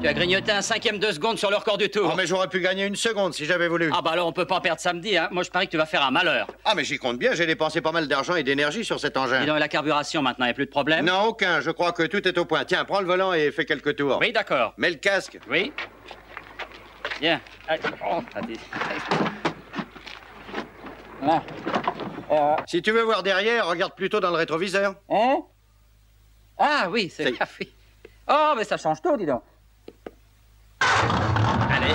Tu as grignoté un 5e de seconde sur le record du tour. Oh, mais j'aurais pu gagner une seconde si j'avais voulu. Ah bah alors on peut pas perdre samedi, hein. Moi je parie que tu vas faire un malheur. Ah, mais j'y compte bien, j'ai dépensé pas mal d'argent et d'énergie sur cet engin. Dis donc, la carburation maintenant, y a plus de problème? Non, aucun, je crois que tout est au point. Tiens, prends le volant et fais quelques tours. Oui, d'accord. Mets le casque. Oui. Bien. Allez. Oh, allez. Là. Si tu veux voir derrière, regarde plutôt dans le rétroviseur. Hein? Ah oui, c'est... C'est- Ah, oui. Oh, mais ça change tout, dis donc. Allez.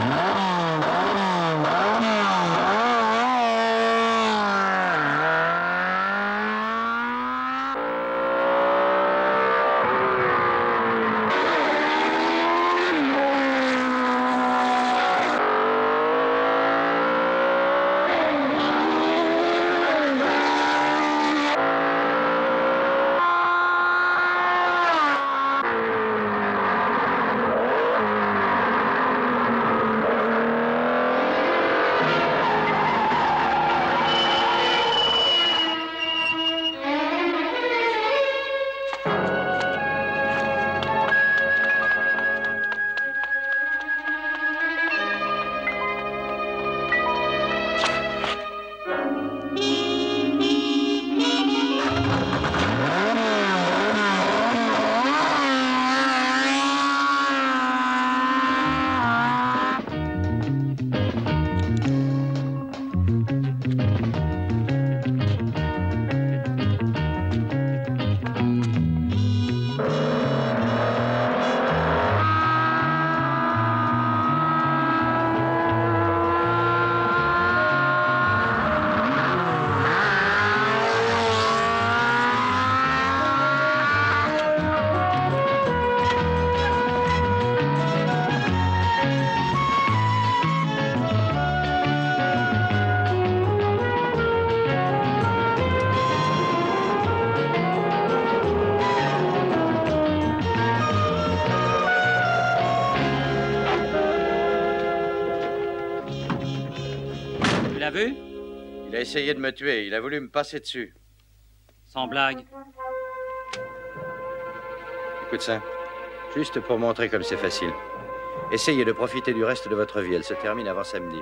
Tu l'as vu? Il a essayé de me tuer, il a voulu me passer dessus. Sans blague. Écoute ça, juste pour montrer comme c'est facile. Essayez de profiter du reste de votre vie, elle se termine avant samedi.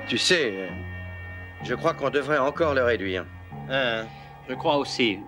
Tu sais, je crois qu'on devrait encore le réduire. Je crois aussi.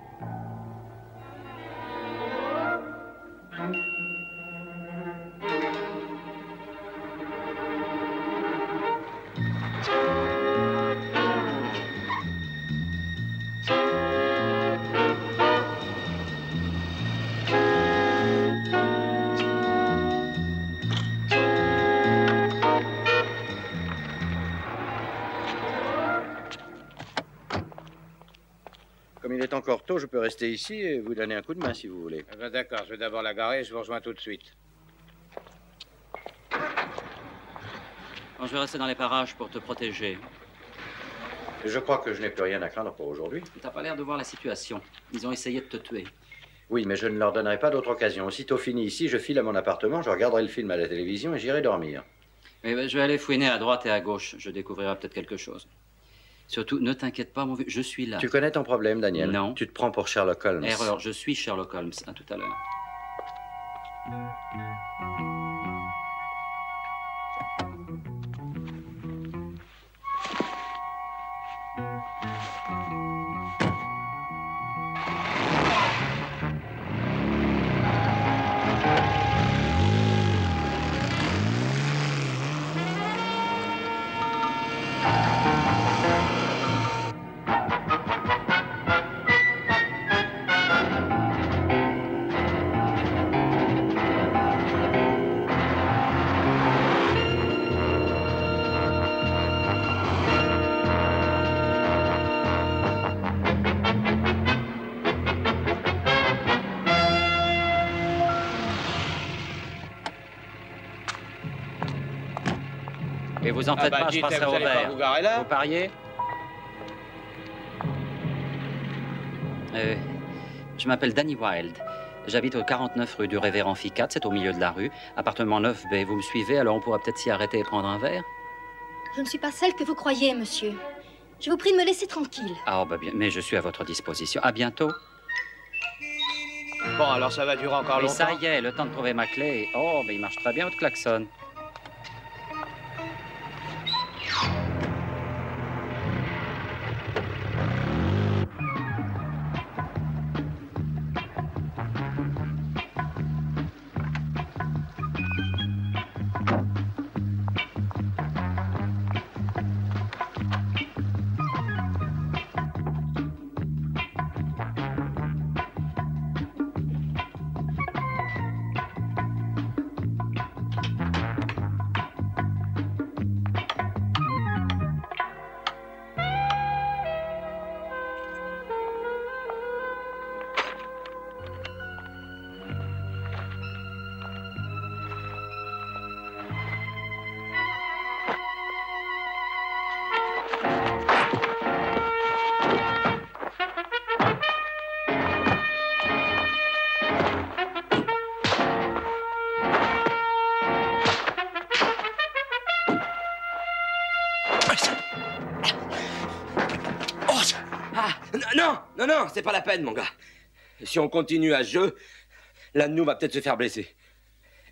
Comme il est encore tôt, je peux rester ici et vous donner un coup de main si vous voulez. Eh ben d'accord, je vais d'abord la garer et je vous rejoins tout de suite. Bon, je vais rester dans les parages pour te protéger. Je crois que je n'ai plus rien à craindre pour aujourd'hui. T'as pas l'air de voir la situation. Ils ont essayé de te tuer. Oui, mais je ne leur donnerai pas d'autre occasion. Aussitôt fini ici, je file à mon appartement, je regarderai le film à la télévision et j'irai dormir. Mais ben, je vais aller fouiner à droite et à gauche. Je découvrirai peut-être quelque chose. Surtout, ne t'inquiète pas, mon vieux, je suis là. Tu connais ton problème, Daniel? Non. Tu te prends pour Sherlock Holmes. Erreur, je suis Sherlock Holmes. À tout à l'heure. Et vous en faites pas, je dites, passerai vous au allez pas vert. vous garer là? Vous pariez? Je m'appelle Danny Wilde. J'habite au 49 rue du Révérend Ficat, c'est au milieu de la rue. Appartement 9B, vous me suivez, alors on pourra peut-être s'y arrêter et prendre un verre? Je ne suis pas celle que vous croyez, monsieur. Je vous prie de me laisser tranquille. Ah, bah bien, mais je suis à votre disposition. À bientôt. Bon, alors ça va durer encore Oui, longtemps? ça y est, le temps de trouver ma clé. Oh, mais il marche très bien, votre klaxon. Non, c'est pas la peine, mon gars. Si on continue à ce jeu, l'un de nous va peut-être se faire blesser.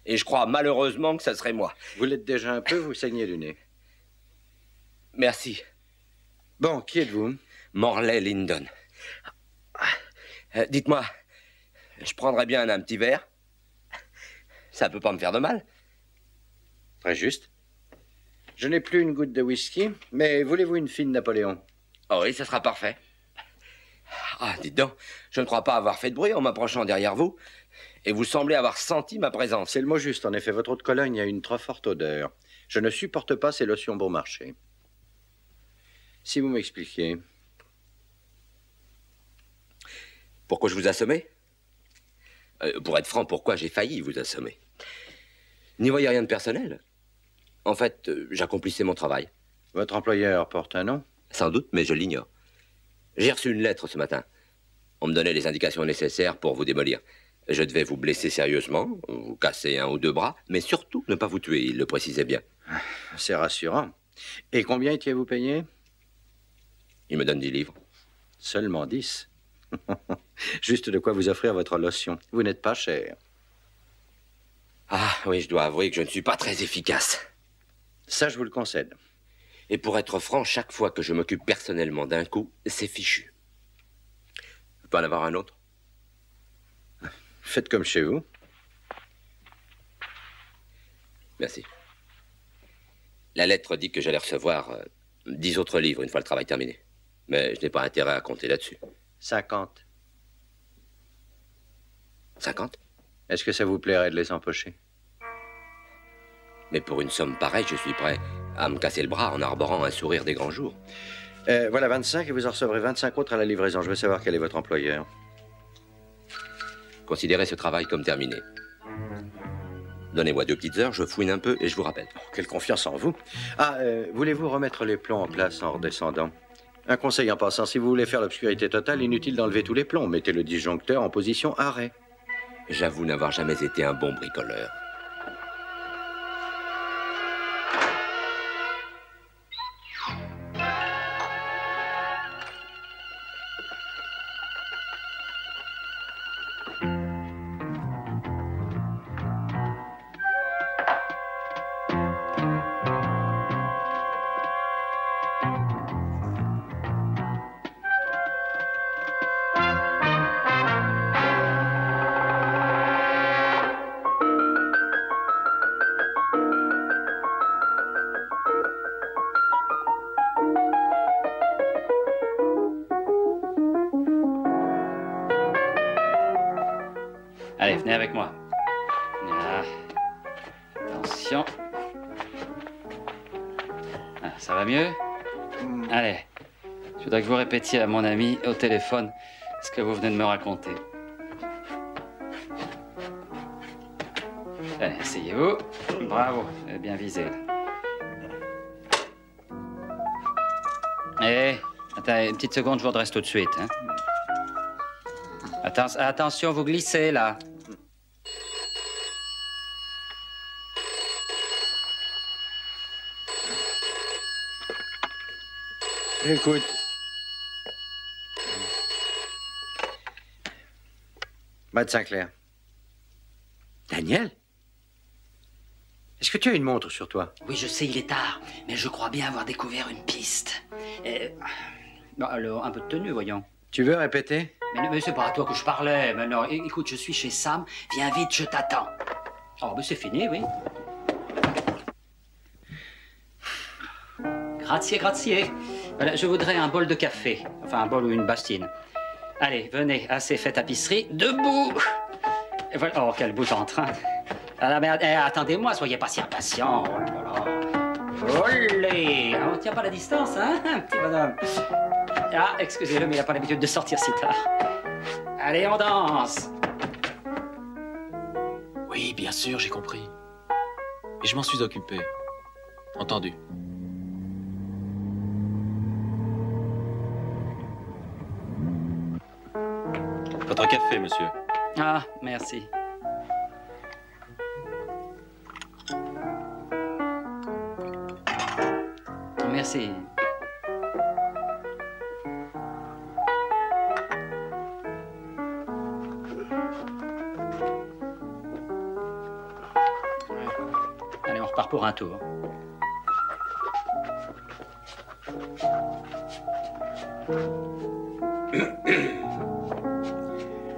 Et je crois malheureusement que ça serait moi. Vous l'êtes déjà un peu, vous saignez du nez. Merci. Bon, qui êtes-vous? Morley Lyndon. Dites-moi, je prendrais bien un petit verre? Ça peut pas me faire de mal. Très juste. Je n'ai plus une goutte de whisky, mais voulez-vous une fine Napoléon? Oh oui, ça sera parfait. Ah, dites donc, je ne crois pas avoir fait de bruit en m'approchant derrière vous. Et vous semblez avoir senti ma présence. C'est le mot juste, en effet. Votre eau de Cologne a une trop forte odeur. Je ne supporte pas ces lotions bon marché. Si vous m'expliquiez. Pourquoi je vous assommais? Pour être franc, pourquoi j'ai failli vous assommer? N'y voyez rien de personnel. En fait, j'accomplissais mon travail. Votre employeur porte un nom? Sans doute, mais je l'ignore. J'ai reçu une lettre ce matin. On me donnait les indications nécessaires pour vous démolir. Je devais vous blesser sérieusement, vous casser un ou deux bras, mais surtout ne pas vous tuer, il le précisait bien. C'est rassurant. Et combien étiez-vous payé? Il me donne 10 livres. Seulement 10. Juste de quoi vous offrir votre lotion. Vous n'êtes pas cher. Ah oui, je dois avouer que je ne suis pas très efficace. Ça, je vous le concède. Et pour être franc, chaque fois que je m'occupe personnellement d'un coup, c'est fichu. Je peux en avoir un autre? Faites comme chez vous. Merci. La lettre dit que j'allais recevoir 10 autres livres une fois le travail terminé. Mais je n'ai pas intérêt à compter là-dessus. 50. 50? Est-ce que ça vous plairait de les empocher? Mais pour une somme pareille, je suis prêt à me casser le bras en arborant un sourire des grands jours. Voilà 25 et vous en recevrez 25 autres à la livraison. Je veux savoir quel est votre employeur. Considérez ce travail comme terminé. Donnez-moi 2 petites heures, je fouine un peu et je vous rappelle. Oh, quelle confiance en vous. Ah, voulez-vous remettre les plombs en place en redescendant? Un conseil en passant, si vous voulez faire l'obscurité totale, inutile d'enlever tous les plombs. Mettez le disjoncteur en position arrêt. J'avoue n'avoir jamais été un bon bricoleur. venez avec moi. Ah. Attention. Ah, ça va mieux? Allez. Je voudrais que vous répétiez à mon ami au téléphone ce que vous venez de me raconter. Allez, asseyez-vous. Bravo, vous avez bien visé. Eh, attends, une petite seconde, je vous redresse tout de suite. Hein. Attention, vous glissez, là. Écoute. Matt Sinclair. Daniel? Est-ce que tu as une montre sur toi? Oui, je sais, il est tard, mais je crois bien avoir découvert une piste. Bon, alors, un peu de tenue, voyons. Tu veux répéter? Mais c'est pas à toi que je parlais. Mais non, écoute, je suis chez Sam. Viens vite, je t'attends. Oh, mais c'est fini, oui. Grazie, grazie. Voilà, je voudrais un bol de café. Enfin, un bol ou une bastine. Allez, venez, assez fait tapisserie. Debout! Et voilà. Oh, quel bout en train. Ah, mais attendez-moi, soyez pas si impatient. Oh là là. Olé! On tient pas la distance, hein, petit bonhomme. Ah, excusez-le, mais il n'a pas l'habitude de sortir si tard. Allez, on danse. Oui, bien sûr, j'ai compris. Et je m'en suis occupé. Entendu. Votre café, monsieur. Ah, merci. Merci. Allez, on repart pour un tour.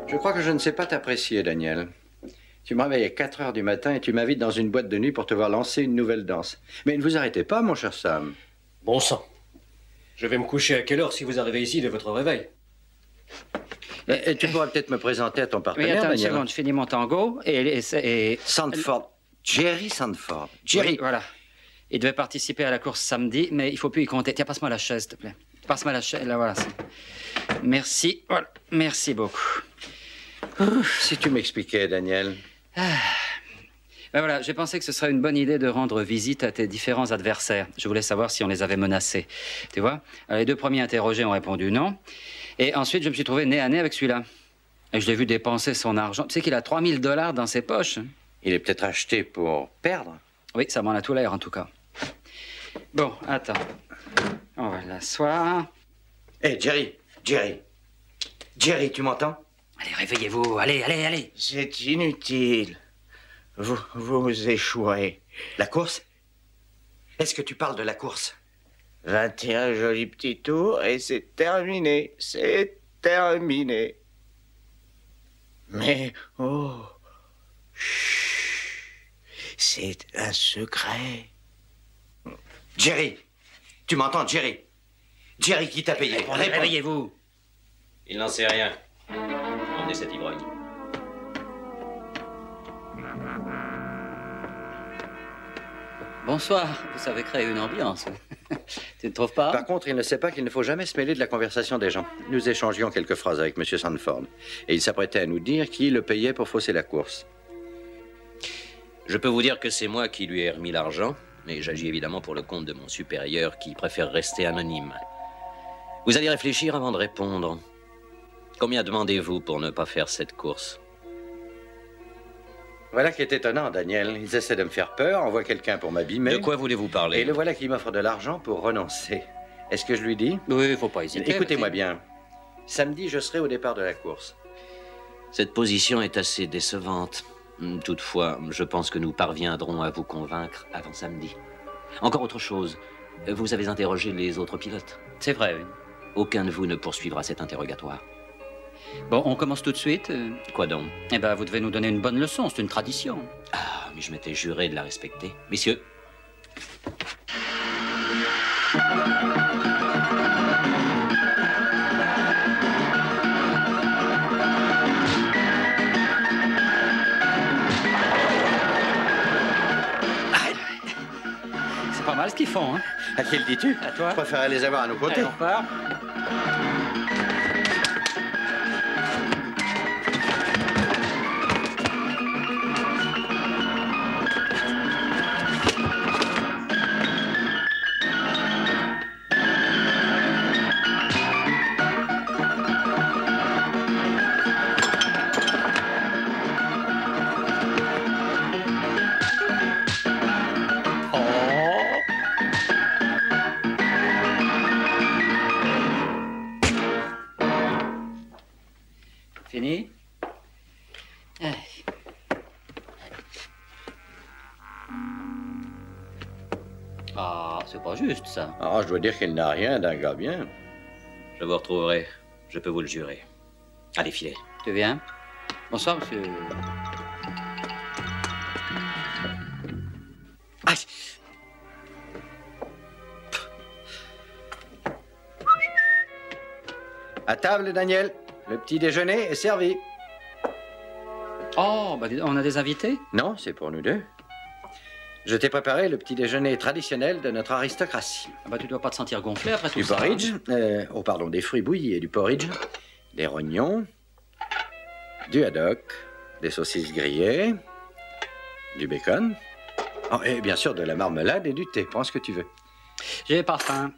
Je crois que je ne sais pas t'apprécier, Daniel. Tu me réveilles à 4 heures du matin et tu m'invites dans une boîte de nuit pour te voir lancer une nouvelle danse. Mais ne vous arrêtez pas, mon cher Sam. Bon sang. Je vais me coucher à quelle heure si vous arrivez ici de votre réveil? Et tu pourras peut-être me présenter à ton Oui, partenaire, attends une Daniel. seconde, je finis mon tango et... Sandford. Jerry Sandford. Jerry. Oui, voilà. Il devait participer à la course samedi, mais il faut plus y compter. Tiens, passe-moi la chaise, s'il te plaît. Passe-moi la chaise, là, voilà. Merci, voilà. Merci beaucoup. Ouf, si tu m'expliquais, Daniel. Ben voilà, j'ai pensé que ce serait une bonne idée de rendre visite à tes différents adversaires. Je voulais savoir si on les avait menacés. Tu vois? Alors, les deux premiers interrogés ont répondu non. Et ensuite, je me suis trouvé nez à nez avec celui-là. Et je l'ai vu dépenser son argent. Tu sais qu'il a 3000 $ dans ses poches. Il est peut-être acheté pour perdre. Oui, ça m'en a tout l'air, en tout cas. Bon, attends. On va l'asseoir. Hé, Jerry. Jerry, tu m'entends? Allez, réveillez-vous. Allez, allez, allez. C'est inutile. Vous échouez. La course? Est-ce que tu parles de la course? 21 jolis petits tours et c'est terminé. C'est terminé. Mais, oh, chut, c'est un secret. Jerry, tu m'entends, Jerry? Jerry, qui t'a payé? Réponds. Réveillez-vous. Il n'en sait rien. Emmenez cet ivrogne. Bonsoir. Vous savez créer une ambiance. Tu ne trouves pas? Par contre, il ne sait pas qu'il ne faut jamais se mêler de la conversation des gens. Nous échangions quelques phrases avec M. Sandford. Et il s'apprêtait à nous dire qui le payait pour fausser la course. Je peux vous dire que c'est moi qui lui ai remis l'argent, mais j'agis évidemment pour le compte de mon supérieur qui préfère rester anonyme. Vous allez réfléchir avant de répondre. Combien demandez-vous pour ne pas faire cette course? Voilà qui est étonnant, Daniel. Ils essaient de me faire peur, envoient quelqu'un pour m'abîmer. De quoi voulez-vous parler? Et le voilà qui m'offre de l'argent pour renoncer. Est-ce que je lui dis? Oui, faut pas hésiter. Écoutez-moi bien. Samedi, je serai au départ de la course. Cette position est assez décevante. Toutefois, je pense que nous parviendrons à vous convaincre avant samedi. Encore autre chose. Vous avez interrogé les autres pilotes? C'est vrai, oui. Aucun de vous ne poursuivra cet interrogatoire. Bon, on commence tout de suite. Quoi donc? Eh ben, vous devez nous donner une bonne leçon, c'est une tradition. Ah, mais je m'étais juré de la respecter. Messieurs. mal ce qu'ils font, hein. À qui le dis-tu? À toi. Je préférerais les avoir à nos côtés. Allez, on part. Fini? Ah, c'est pas juste, ça. Ah, je dois dire qu'il n'a rien d'un gars bien. Je vous retrouverai, je peux vous le jurer. Allez, filez. Tu viens? Bonsoir, monsieur. Ah. À table, Daniel. Le petit déjeuner est servi. Oh, bah, on a des invités? Non, c'est pour nous deux. Je t'ai préparé le petit déjeuner traditionnel de notre aristocratie. Ah bah, tu dois pas te sentir gonflé après tout Du ça. porridge, oh pardon, des fruits bouillis et du porridge, des rognons, du haddock, des saucisses grillées, du bacon, oh, et bien sûr de la marmelade et du thé, prends ce que tu veux. J'ai pas faim.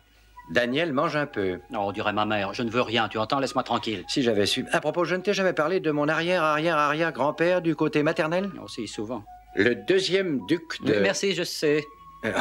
Daniel, mange un peu. Non, on dirait ma mère. Je ne veux rien, tu entends? Laisse-moi tranquille. Si j'avais su... À propos, je ne t'ai jamais parlé de mon arrière-arrière-arrière-grand-père du côté maternel? Non, si, souvent. Le deuxième duc de... Oui, merci, je sais.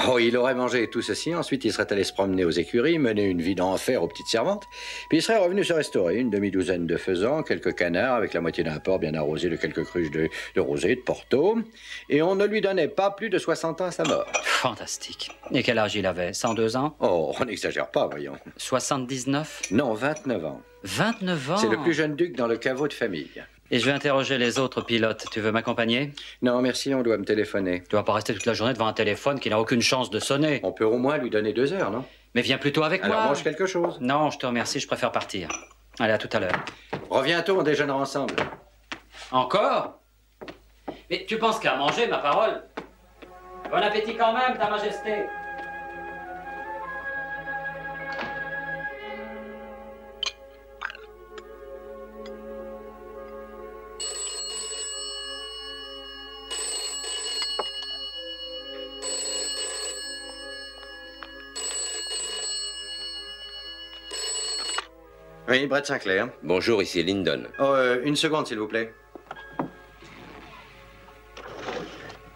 Oh, il aurait mangé tout ceci, ensuite il serait allé se promener aux écuries, mener une vie d'enfer aux petites servantes, puis il serait revenu se restaurer, une demi-douzaine de faisans, quelques canards, avec la moitié d'un porc bien arrosé de quelques cruches de rosé, de Porto, et on ne lui donnait pas plus de 60 ans à sa mort. Fantastique. Et quel âge il avait? 102 ans? Oh, on n'exagère pas, voyons. 79? Non, 29 ans. 29 ans? C'est le plus jeune duc dans le caveau de famille. Et je vais interroger les autres pilotes. Tu veux m'accompagner? Non, merci, on doit me téléphoner. Tu vas pas rester toute la journée devant un téléphone qui n'a aucune chance de sonner. On peut au moins lui donner 2 heures, non? Mais viens plutôt avec Alors moi. mange quelque chose. Non, je te remercie, je préfère partir. Allez, à tout à l'heure. Reviens tôt, on déjeunera ensemble. Encore? Mais tu penses qu'à manger, ma parole? Bon appétit quand même, ta majesté. Oui, Brett Sinclair. Bonjour, ici Lyndon. Oh, une seconde, s'il vous plaît.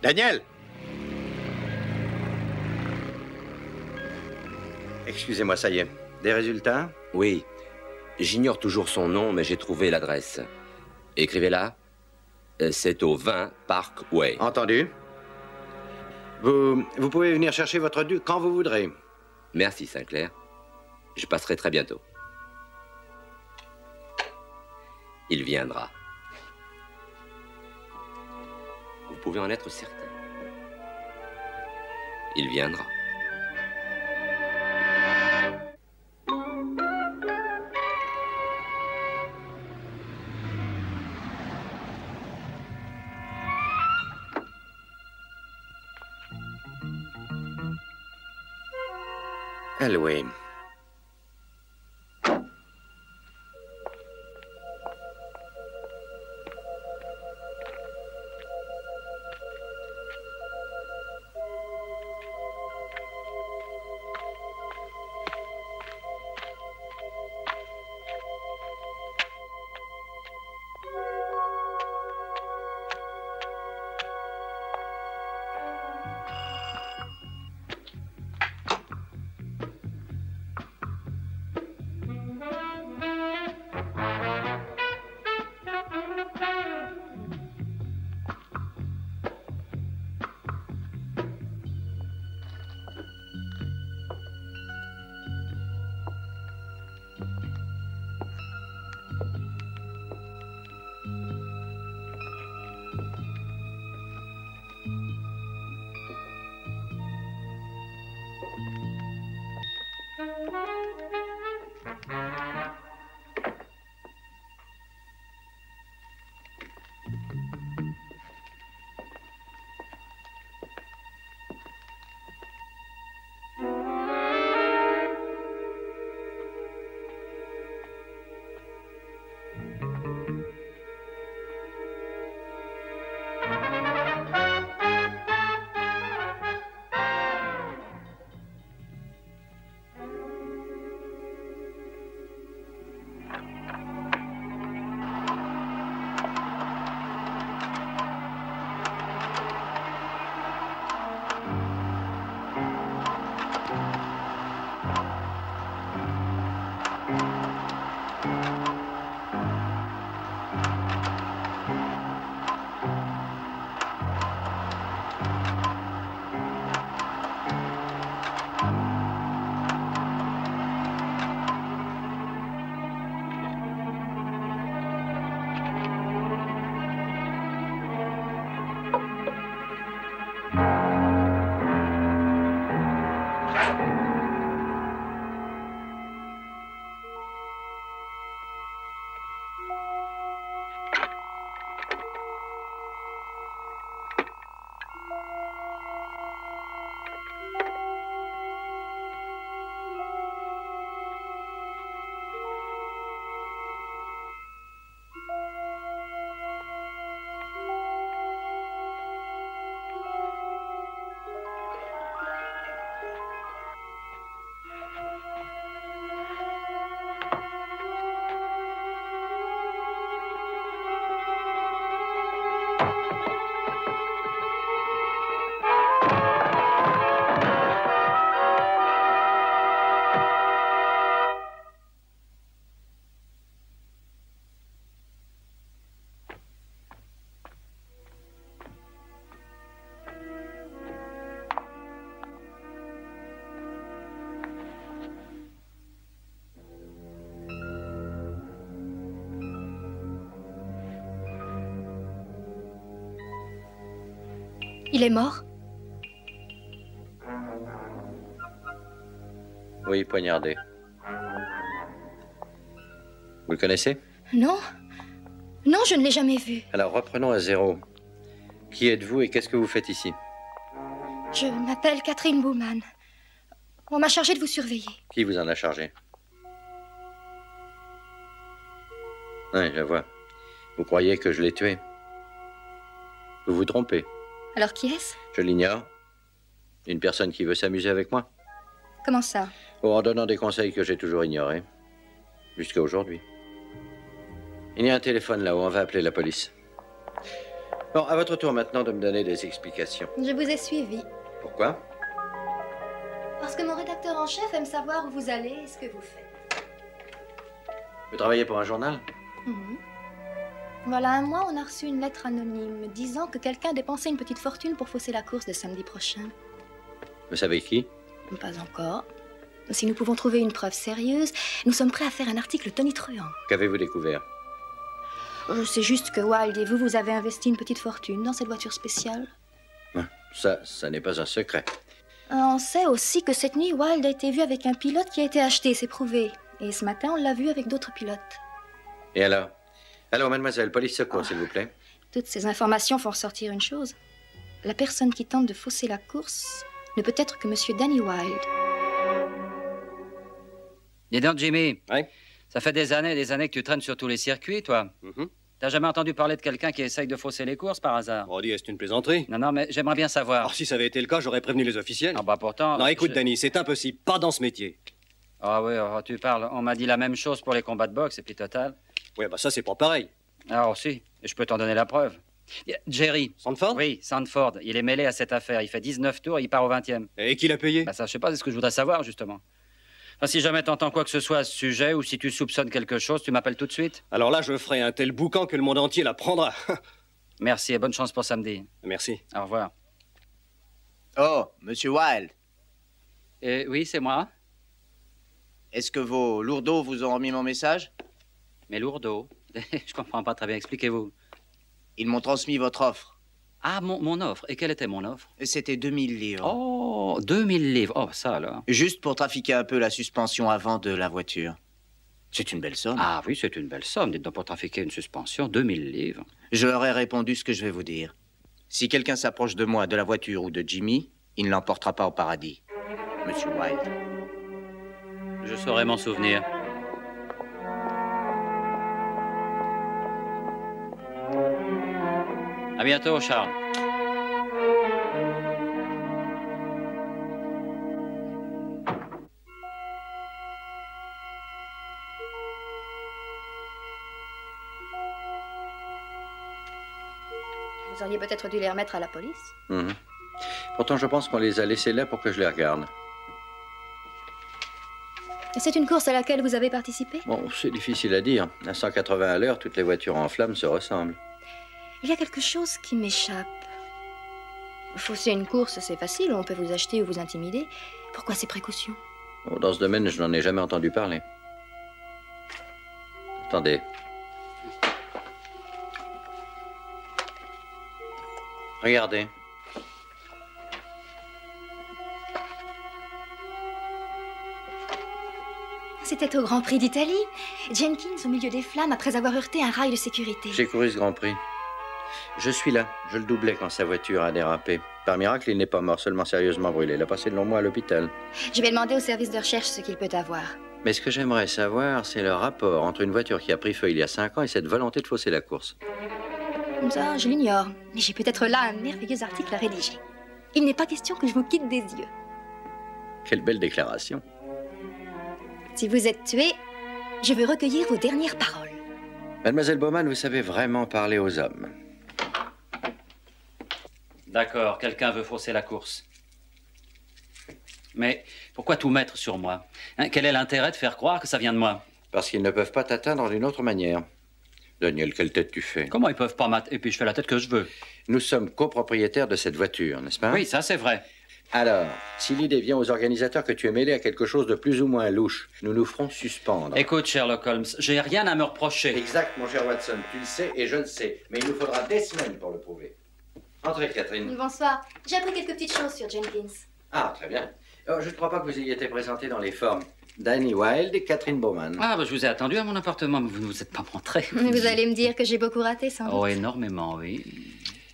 Daniel! Excusez-moi, ça y est. Des résultats? Oui, j'ignore toujours son nom, mais j'ai trouvé l'adresse. Écrivez-la. C'est au 20 Park Way. Entendu. Vous pouvez venir chercher votre duc quand vous voudrez. Merci, Sinclair. Je passerai très bientôt. Il viendra. Vous pouvez en être certain. Il viendra. Alloué. Il est mort? Oui, poignardé. Vous le connaissez? Non. Non, je ne l'ai jamais vu. Alors, reprenons à zéro. Qui êtes-vous et qu'est-ce que vous faites ici? Je m'appelle Catherine Bowman. On m'a chargée de vous surveiller. Qui vous en a chargé? Oui, je vois. Vous croyez que je l'ai tué? Vous vous trompez. Alors qui est-ce? Je l'ignore. Une personne qui veut s'amuser avec moi. Comment ça? Oh, en donnant des conseils que j'ai toujours ignorés. Jusqu'à aujourd'hui. Il y a un téléphone là-haut, on va appeler la police. Bon, à votre tour maintenant de me donner des explications. Je vous ai suivi. Pourquoi? Parce que mon rédacteur en chef aime savoir où vous allez et ce que vous faites. Vous travaillez pour un journal? Mhm. Voilà un mois, on a reçu une lettre anonyme disant que quelqu'un dépensait une petite fortune pour fausser la course de samedi prochain. Vous savez qui? Pas encore. Si nous pouvons trouver une preuve sérieuse, nous sommes prêts à faire un article tonitruant. Qu'avez-vous découvert? C'est juste que Wilde et vous avez investi une petite fortune dans cette voiture spéciale. Ça n'est pas un secret. On sait aussi que cette nuit, Wilde a été vu avec un pilote qui a été acheté, c'est prouvé. Et ce matin, on l'a vu avec d'autres pilotes. Et alors? Allô, mademoiselle, police secours, s'il vous plaît. Toutes ces informations font ressortir une chose. La personne qui tente de fausser la course ne peut être que Monsieur Danny Wilde. Dis donc, Jimmy. Oui? Ça fait des années que tu traînes sur tous les circuits, toi. T'as jamais entendu parler de quelqu'un qui essaye de fausser les courses, par hasard? Roddy, est-ce une plaisanterie? Non, mais j'aimerais bien savoir. Alors, si ça avait été le cas, j'aurais prévenu les officiels. Ah bah pourtant... Non, écoute, Danny, c'est impossible. Pas dans ce métier. Ah oui, tu parles. On m'a dit la même chose pour les combats de boxe, et puis total. Oui, bah ça, c'est pas pareil. Ah aussi, et je peux t'en donner la preuve. Jerry. Sandford? Oui, Sandford. Il est mêlé à cette affaire. Il fait 19 tours et il part au 20e. Et qui l'a payé? Bah ça, je sais pas, c'est ce que je voudrais savoir, justement. Enfin, si jamais t'entends quoi que ce soit à ce sujet, ou si tu soupçonnes quelque chose, tu m'appelles tout de suite. Alors là, je ferai un tel boucan que le monde entier la prendra. Merci et bonne chance pour samedi. Merci. Au revoir. Oh, Monsieur Wilde, Oui, c'est moi. est-ce que vos lourdeaux vous ont remis mon message? Mes lourdeaux. Je comprends pas très bien, expliquez-vous. Ils m'ont transmis votre offre. Ah, mon offre. Et quelle était mon offre? C'était 2000 livres. Oh, 2000 livres. Oh, ça alors. Juste pour trafiquer un peu la suspension avant de la voiture. C'est une belle somme. Ah oui, c'est une belle somme. Dites donc, pour trafiquer une suspension, 2000 livres. Je leur ai répondu ce que je vais vous dire. Si quelqu'un s'approche de moi, de la voiture ou de Jimmy, il ne l'emportera pas au paradis. Monsieur Wilde. Je saurai m'en souvenir. À bientôt, Charles. Vous auriez peut-être dû les remettre à la police. Pourtant, je pense qu'on les a laissés là pour que je les regarde. Et c'est une course à laquelle vous avez participé? Bon, c'est difficile à dire. À 180 à l'heure, toutes les voitures en flammes se ressemblent. Il y a quelque chose qui m'échappe. Fausser une course, c'est facile, on peut vous acheter ou vous intimider. Pourquoi ces précautions? Oh, dans ce domaine, je n'en ai jamais entendu parler. Attendez. Regardez. C'était au Grand Prix d'Italie. Jenkins au milieu des flammes après avoir heurté un rail de sécurité. J'ai couru ce Grand Prix. Je suis là. Je le doublais quand sa voiture a dérapé. Par miracle, il n'est pas mort, seulement sérieusement brûlé. Il a passé de longs mois à l'hôpital. Je vais demander au service de recherche ce qu'il peut avoir. Mais ce que j'aimerais savoir, c'est le rapport entre une voiture qui a pris feu il y a 5 ans et cette volonté de fausser la course. Ça, je l'ignore. Mais j'ai peut-être là un merveilleux article à rédiger. Il n'est pas question que je vous quitte des yeux. Quelle belle déclaration. Si vous êtes tué, je veux recueillir vos dernières paroles. Mademoiselle Bowman, vous savez vraiment parler aux hommes. D'accord, quelqu'un veut fausser la course. Mais pourquoi tout mettre sur moi? Quel est l'intérêt de faire croire que ça vient de moi? Parce qu'ils ne peuvent pas t'atteindre d'une autre manière. Daniel, quelle tête tu fais? Comment ils peuvent pas m'atteindre? Et puis je fais la tête que je veux. Nous sommes copropriétaires de cette voiture, n'est-ce pas? Oui, ça c'est vrai. Alors, si l'idée vient aux organisateurs que tu es mêlé à quelque chose de plus ou moins louche, nous nous ferons suspendre. Écoute, Sherlock Holmes, j'ai rien à me reprocher. Exact, mon cher Watson, tu le sais et je le sais. Mais il nous faudra des semaines pour le prouver. Entrez, Catherine. Bonsoir. J'ai appris quelques petites choses sur Jenkins. Ah, très bien. Oh, je ne crois pas que vous ayez été présenté dans les formes. Danny Wilde et Catherine Bowman. Ah, bah, je vous ai attendu à mon appartement, mais vous ne vous êtes pas montré. Vous allez me dire que j'ai beaucoup raté, sans doute. Oh, énormément, oui.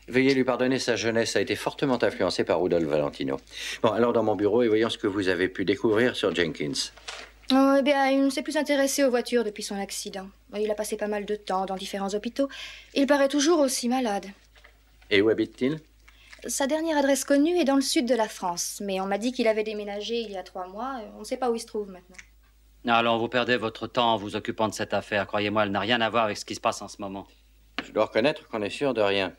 Veuillez lui pardonner, sa jeunesse a été fortement influencée par Rudolph Valentino. Bon, alors dans mon bureau et voyons ce que vous avez pu découvrir sur Jenkins. Oh, eh bien, il ne s'est plus intéressé aux voitures depuis son accident. Il a passé pas mal de temps dans différents hôpitaux. Il paraît toujours aussi malade. Et où habite-t-il? Sa dernière adresse connue est dans le sud de la France. Mais on m'a dit qu'il avait déménagé il y a 3 mois. On ne sait pas où il se trouve maintenant. Alors, vous perdez votre temps en vous occupant de cette affaire. Croyez-moi, elle n'a rien à voir avec ce qui se passe en ce moment. Je dois reconnaître qu'on est sûr de rien.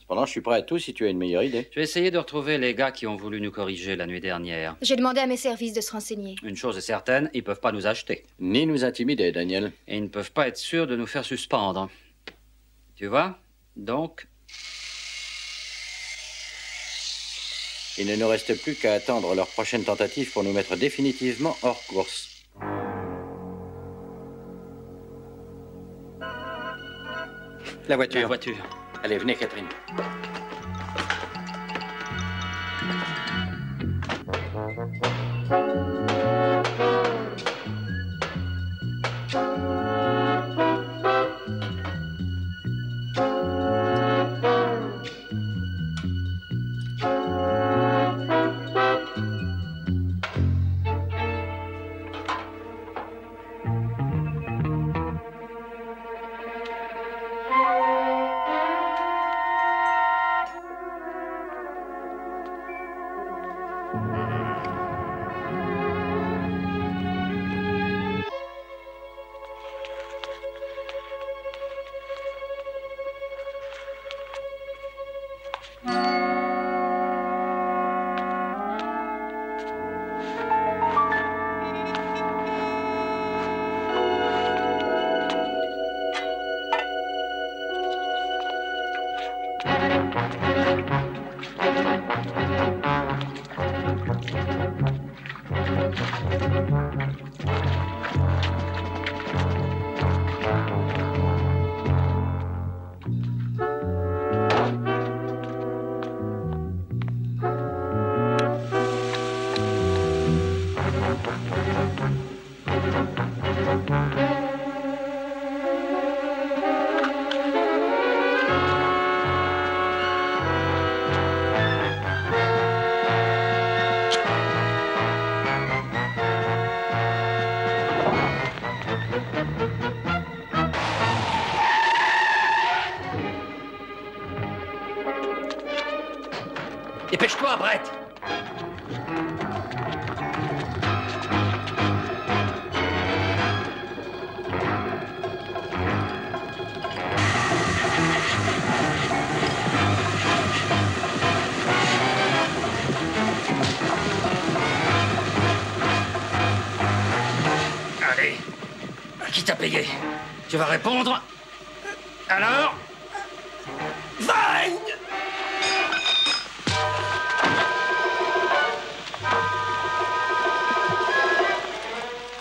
Cependant, je suis prêt à tout si tu as une meilleure idée. Je vais essayer de retrouver les gars qui ont voulu nous corriger la nuit dernière. J'ai demandé à mes services de se renseigner. Une chose est certaine, ils peuvent pas nous acheter. Ni nous intimider, Daniel. Et ils ne peuvent pas être sûrs de nous faire suspendre. Tu vois? Donc... Il ne nous reste plus qu'à attendre leur prochaine tentative pour nous mettre définitivement hors course. La voiture. La voiture. Allez, venez, Catherine. Dépêche-toi, Brett! Allez, qui t'a payé? Tu vas répondre? Alors? Vine!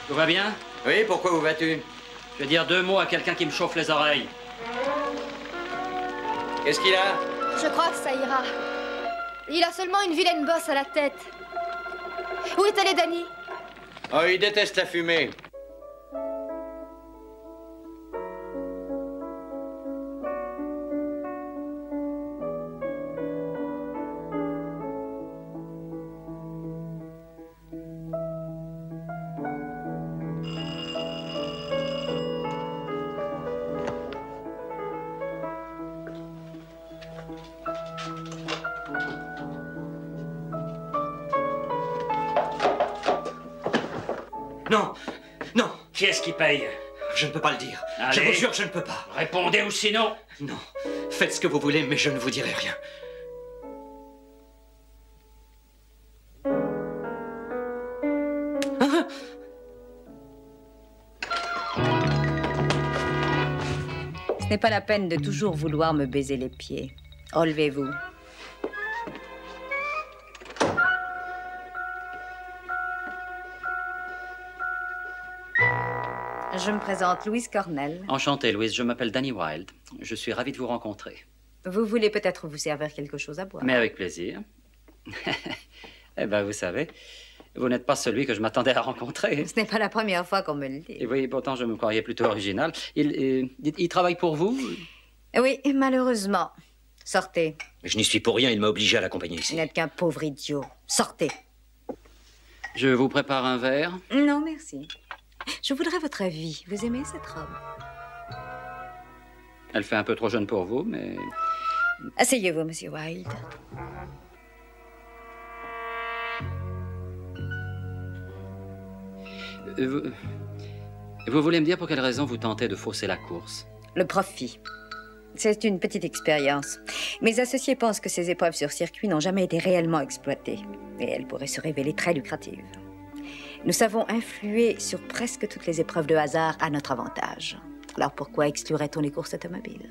Tout va bien? Oui, pourquoi vous vas-tu? Je vais dire 2 mots à quelqu'un qui me chauffe les oreilles. Qu'est-ce qu'il a? Je crois que ça ira. Il a seulement une vilaine bosse à la tête. Où est allé Danny? Oh, il déteste la fumée. Non, non, Qui est-ce qui paye? je ne peux pas le dire. Allez. Je vous jure, je ne peux pas. Répondez ou sinon... Non, faites ce que vous voulez, mais je ne vous dirai rien. Ce n'est pas la peine de toujours vouloir me baiser les pieds. Relevez-vous. Je me présente Louise Cornell. Enchanté, Louise. Je m'appelle Danny Wilde. Je suis ravi de vous rencontrer. Vous voulez peut-être vous servir quelque chose à boire? Mais avec plaisir. Eh bien, vous savez, vous n'êtes pas celui que je m'attendais à rencontrer. Ce n'est pas la première fois qu'on me le dit. Et oui, pourtant, je me croyais plutôt original. Il travaille pour vous? Oui, malheureusement. Sortez. Je n'y suis pour rien, il m'a obligé à l'accompagner ici. Vous n'êtes qu'un pauvre idiot. Sortez. Je vous prépare un verre. Non, merci. Je voudrais votre avis. Vous aimez cette robe? Elle fait un peu trop jeune pour vous, mais... Asseyez-vous, Monsieur Wilde. Vous voulez me dire pour quelle raison vous tentez de fausser la course? Le profit. C'est une petite expérience. Mes associés pensent que ces épreuves sur circuit n'ont jamais été réellement exploitées. Et elles pourraient se révéler très lucratives. Nous savons influer sur presque toutes les épreuves de hasard à notre avantage. Alors pourquoi exclurait-on les courses automobiles?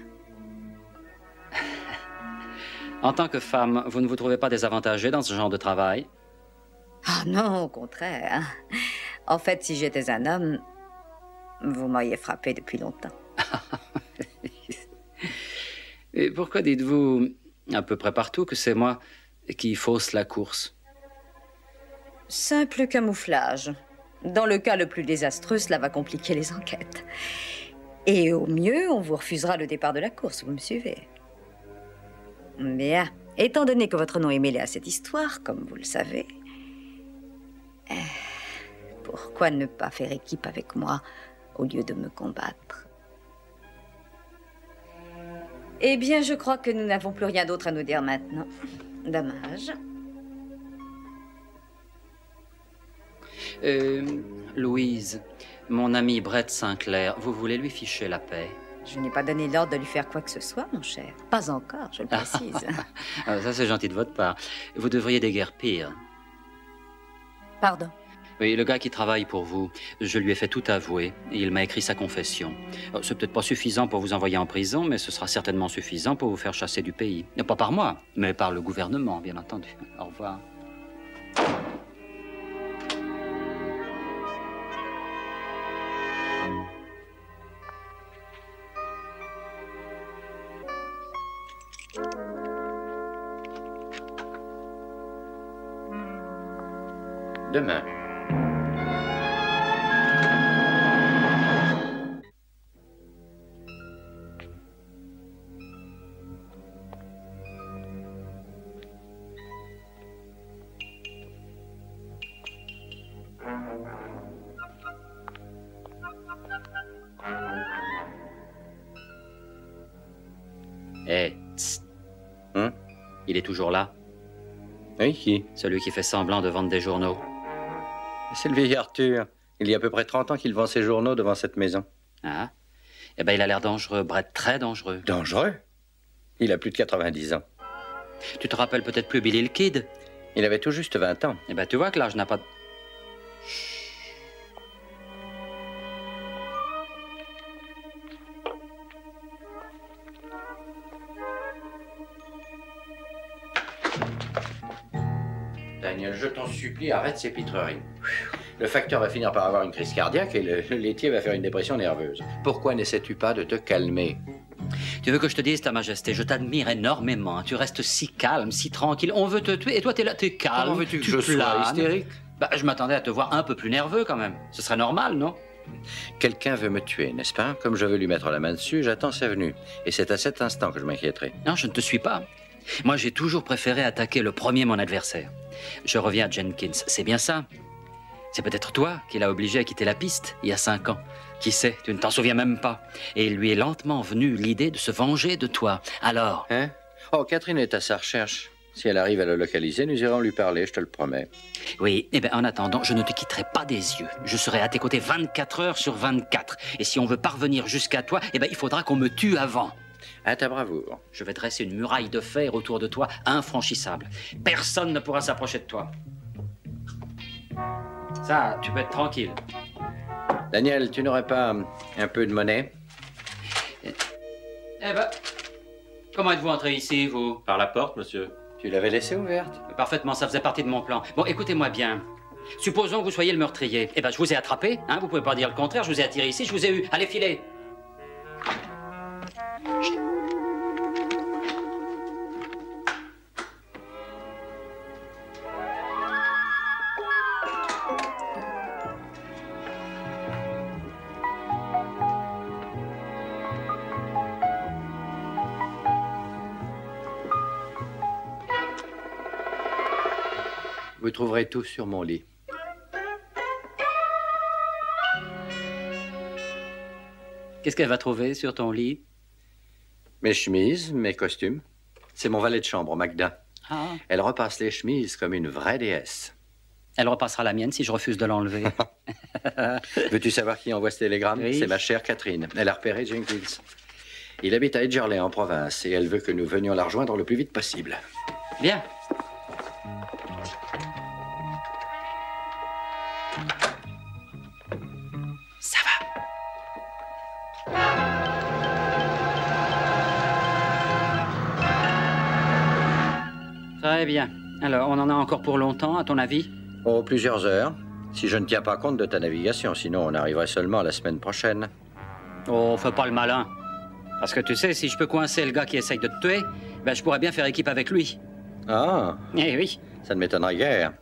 En tant que femme, vous ne vous trouvez pas désavantagée dans ce genre de travail? Ah non, au contraire. En fait, si j'étais un homme, vous m'auriez frappé depuis longtemps. Et pourquoi dites-vous à peu près partout que c'est moi qui fausse la course? Simple camouflage. Dans le cas le plus désastreux, cela va compliquer les enquêtes. Et au mieux, on vous refusera le départ de la course, vous me suivez? Bien. Étant donné que votre nom est mêlé à cette histoire, comme vous le savez, pourquoi ne pas faire équipe avec moi au lieu de me combattre? Eh bien, je crois que nous n'avons plus rien d'autre à nous dire maintenant. Dommage. Louise, mon ami Brett Sinclair, vous voulez lui ficher la paix? Je n'ai pas donné l'ordre de lui faire quoi que ce soit, mon cher. Pas encore, je le précise. Ça, c'est gentil de votre part. Vous devriez déguerpir. Pardon? Oui, le gars qui travaille pour vous, je lui ai fait tout avouer. Et il m'a écrit sa confession. C'est peut-être pas suffisant pour vous envoyer en prison, mais ce sera certainement suffisant pour vous faire chasser du pays. Pas par moi, mais par le gouvernement, bien entendu. Au revoir. Demain. Hé, il est toujours là? Oui, qui? Celui qui fait semblant de vendre des journaux. C'est le vieil Arthur. Il y a à peu près 30 ans qu'il vend ses journaux devant cette maison. Ah? Eh ben, il a l'air dangereux, Brett, très dangereux. Dangereux? Il a plus de 90 ans. Tu te rappelles peut-être plus Billy le Kid? Il avait tout juste 20 ans. Eh ben, tu vois que l'âge n'a pas... Daniel, je t'en supplie, arrête ces pitreries. Le facteur va finir par avoir une crise cardiaque et le laitier va faire une dépression nerveuse. Pourquoi n'essaies-tu pas de te calmer? Tu veux que je te dise, Ta Majesté, je t'admire énormément. Tu restes si calme, si tranquille. On veut te tuer et toi, t'es là, t'es calme. Comment veux-tu que je planes. sois hystérique? Bah, je m'attendais à te voir un peu plus nerveux quand même. Ce serait normal, non? Quelqu'un veut me tuer, n'est-ce pas? Comme je veux lui mettre la main dessus, j'attends sa venue. Et c'est à cet instant que je m'inquiéterai. Non, je ne te suis pas. Moi, j'ai toujours préféré attaquer le premier mon adversaire. Je reviens à Jenkins, c'est bien ça? C'est peut-être toi qui l'as obligé à quitter la piste il y a 5 ans. Qui sait, tu ne t'en souviens même pas. Et il lui est lentement venue l'idée de se venger de toi. Alors... Hein? Oh, Catherine est à sa recherche. Si elle arrive à le localiser, nous irons lui parler, je te le promets. Oui, eh bien, en attendant, je ne te quitterai pas des yeux. Je serai à tes côtés 24 heures sur 24. Et si on veut parvenir jusqu'à toi, eh bien, il faudra qu'on me tue avant. À ta bravoure. Je vais dresser une muraille de fer autour de toi, infranchissable. Personne ne pourra s'approcher de toi. Ça, tu peux être tranquille. Daniel, tu n'aurais pas un peu de monnaie? Eh ben, comment êtes-vous entré ici, vous? Par la porte, monsieur. Tu l'avais laissée ouverte. Parfaitement, ça faisait partie de mon plan. Bon, écoutez-moi bien. Supposons que vous soyez le meurtrier. Eh ben, je vous ai attrapé, hein, vous pouvez pas dire le contraire, je vous ai attiré ici, je vous ai eu. Allez, filez. Vous trouverez tout sur mon lit. Qu'est-ce qu'elle va trouver sur ton lit? Mes chemises, mes costumes. C'est mon valet de chambre, Magda. Ah. Elle repasse les chemises comme une vraie déesse. Elle repassera la mienne si je refuse de l'enlever. Veux-tu savoir qui envoie ce télégramme? Oui. C'est ma chère Catherine. Elle a repéré Jenkins. Il habite à Edgerley, en province, et elle veut que nous venions la rejoindre le plus vite possible. Bien. Ça va. Très bien. Alors, on en a encore pour longtemps, à ton avis? Oh, plusieurs heures. Si je ne tiens pas compte de ta navigation, sinon on arriverait seulement la semaine prochaine. Oh, fais pas le malin. Parce que tu sais, si je peux coincer le gars qui essaye de te tuer, ben je pourrais bien faire équipe avec lui. Ah, Eh oui. ça ne m'étonnerait guère.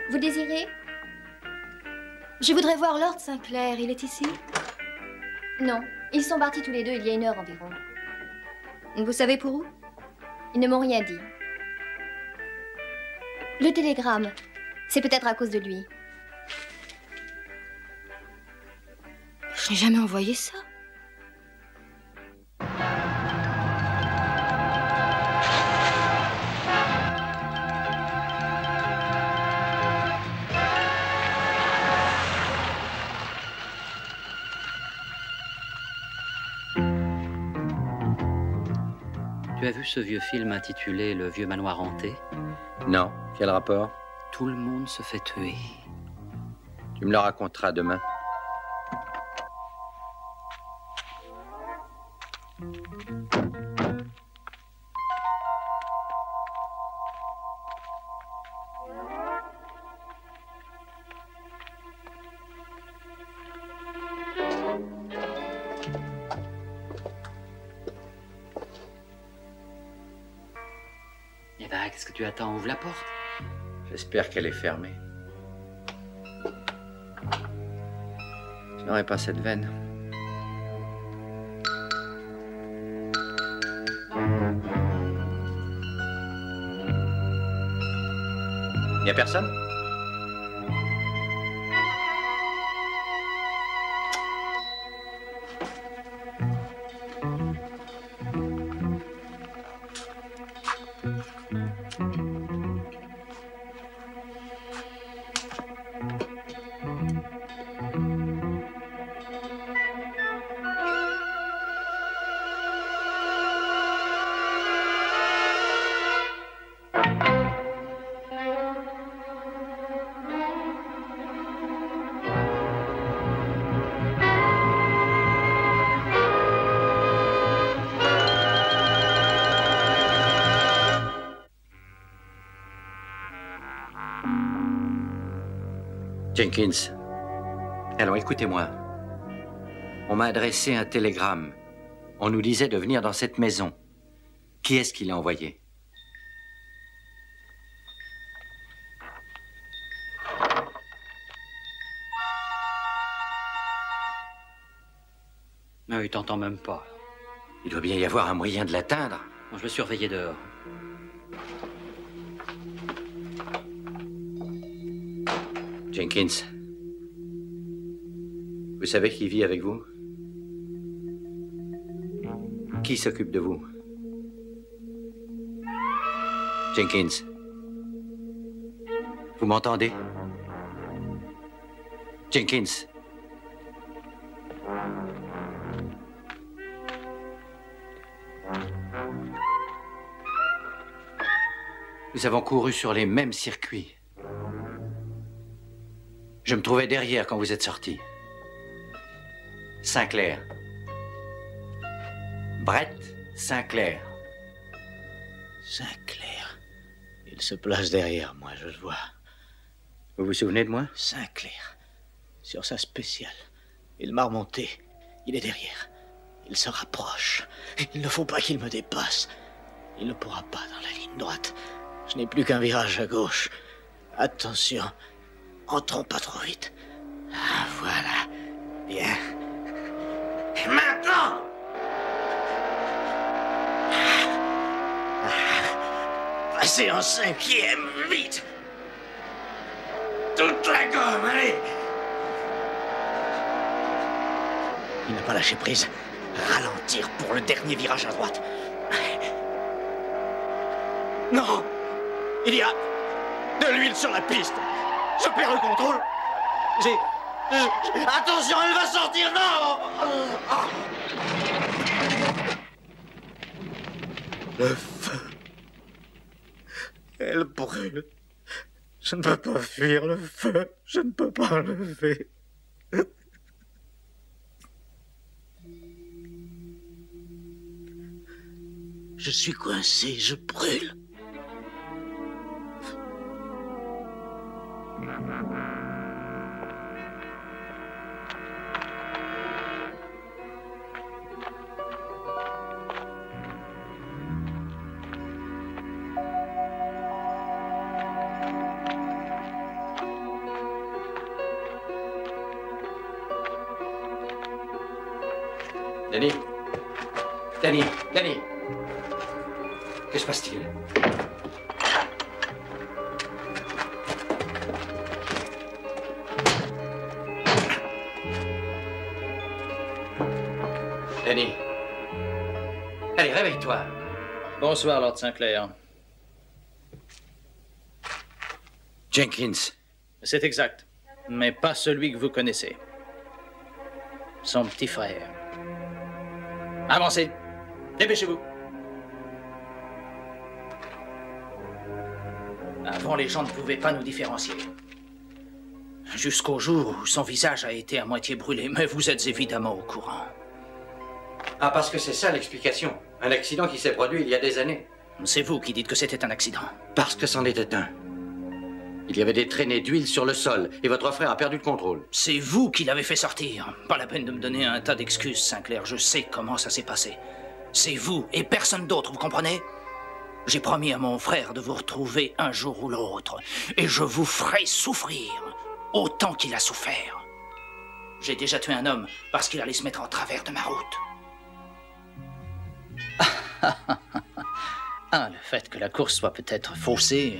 Vous désirez? Je voudrais voir Lord Sinclair. Il est ici? Non. Ils sont partis tous les deux il y a 1 heure environ. Vous savez pour où? Ils ne m'ont rien dit. Le télégramme. C'est peut-être à cause de lui. Je n'ai jamais envoyé ça. Tu as vu ce vieux film intitulé Le vieux manoir hanté? Non, quel rapport? Tout le monde se fait tuer. Tu me le raconteras demain. Eh ben, qu'est-ce que tu attends? Ouvre la porte. J'espère qu'elle est fermée. Je n'aurai pas cette veine. Il n'y a personne? Jenkins, alors écoutez-moi. On m'a adressé un télégramme. On nous disait de venir dans cette maison. Qui est-ce qui l'a envoyé? Ah, il t'entend même pas. Il doit bien y avoir un moyen de l'atteindre. Bon, je vais surveiller dehors. Jenkins, vous savez qui vit avec vous? Qui s'occupe de vous? Jenkins, vous m'entendez? Jenkins. Nous avons couru sur les mêmes circuits. Je me trouvais derrière quand vous êtes sorti. Sinclair. Brett Sinclair. Sinclair. Il se place derrière moi, je le vois. Vous vous souvenez de moi? Sinclair. Sur sa spéciale. Il m'a remonté. Il est derrière. Il se rapproche. Il ne faut pas qu'il me dépasse. Il ne pourra pas dans la ligne droite. Je n'ai plus qu'un virage à gauche. Attention. Entrons pas trop vite. Ah, voilà. Bien. Et maintenant! Passez en 5e, vite! Toute la gomme, allez! Il n'a pas lâché prise. Ralentir pour le dernier virage à droite. Non! Il y a de l'huile sur la piste. Je perds le contrôle. Attention, elle va sortir, non! Le feu. Elle brûle. Je ne peux pas fuir le feu. Je ne peux pas enlever. Je suis coincé, je brûle. Danny. Que se passe-t-il? Danny. Allez, réveille-toi. Bonsoir, Lord Sinclair. Jenkins. C'est exact, mais pas celui que vous connaissez. Son petit frère. Avancez. Dépêchez-vous. Avant, les gens ne pouvaient pas nous différencier. Jusqu'au jour où son visage a été à moitié brûlé, mais vous êtes évidemment au courant. Ah, parce que c'est ça l'explication. Un accident qui s'est produit il y a des années. C'est vous qui dites que c'était un accident. Parce que c'en était un. Il y avait des traînées d'huile sur le sol, et votre frère a perdu le contrôle. C'est vous qui l'avez fait sortir. Pas la peine de me donner un tas d'excuses, Sinclair. Je sais comment ça s'est passé. C'est vous et personne d'autre, vous comprenez? J'ai promis à mon frère de vous retrouver un jour ou l'autre. Et je vous ferai souffrir autant qu'il a souffert. J'ai déjà tué un homme parce qu'il allait se mettre en travers de ma route. Ah, le fait que la course soit peut-être faussée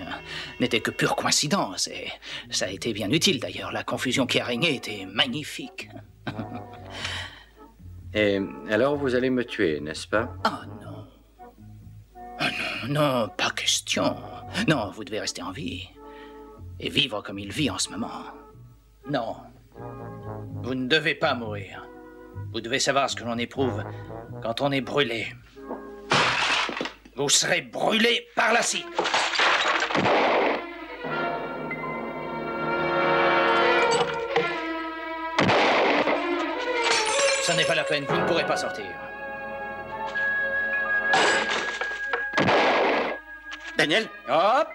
n'était que pure coïncidence. Et ça a été bien utile d'ailleurs. La confusion qui a régné était magnifique. Et alors vous allez me tuer, n'est-ce pas? Ah non. Ah non, non, pas question. Non, vous devez rester en vie. Et vivre comme il vit en ce moment. Non. Vous ne devez pas mourir. Vous devez savoir ce que l'on éprouve quand on est brûlé. Vous serez brûlé par l'acide. Ce n'est pas la peine, vous ne pourrez pas sortir. Daniel? Hop!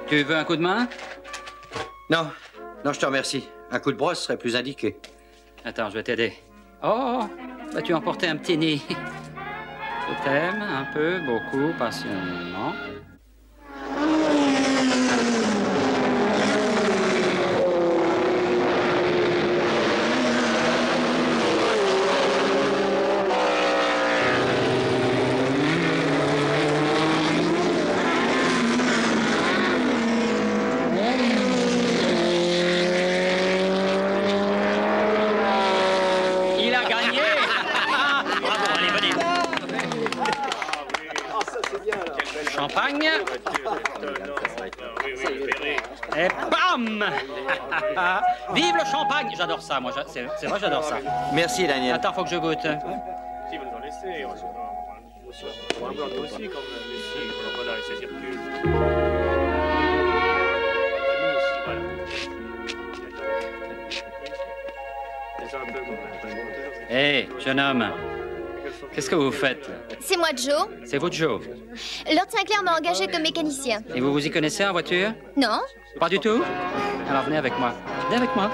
Tu veux un coup de main? Non, non, je te remercie. Un coup de brosse serait plus indiqué. Attends, je vais t'aider. Oh, vas-tu emporter un petit nid? Je t'aime un peu, beaucoup, passionnément. champagne. Et bam! Vive le champagne! J'adore ça, moi. C'est vrai, j'adore ça. Merci, Daniel. Attends, faut que je goûte. Si vous nous en laissez, on va un aussi, comme ici, voilà, ça circule. Hé, jeune homme, qu'est-ce que vous faites? C'est moi, Joe. C'est vous, Joe. Lord Sinclair m'a engagé comme mécanicien. Et vous vous y connaissez en voiture? Non? Pas du tout? Alors venez avec moi. Venez avec moi.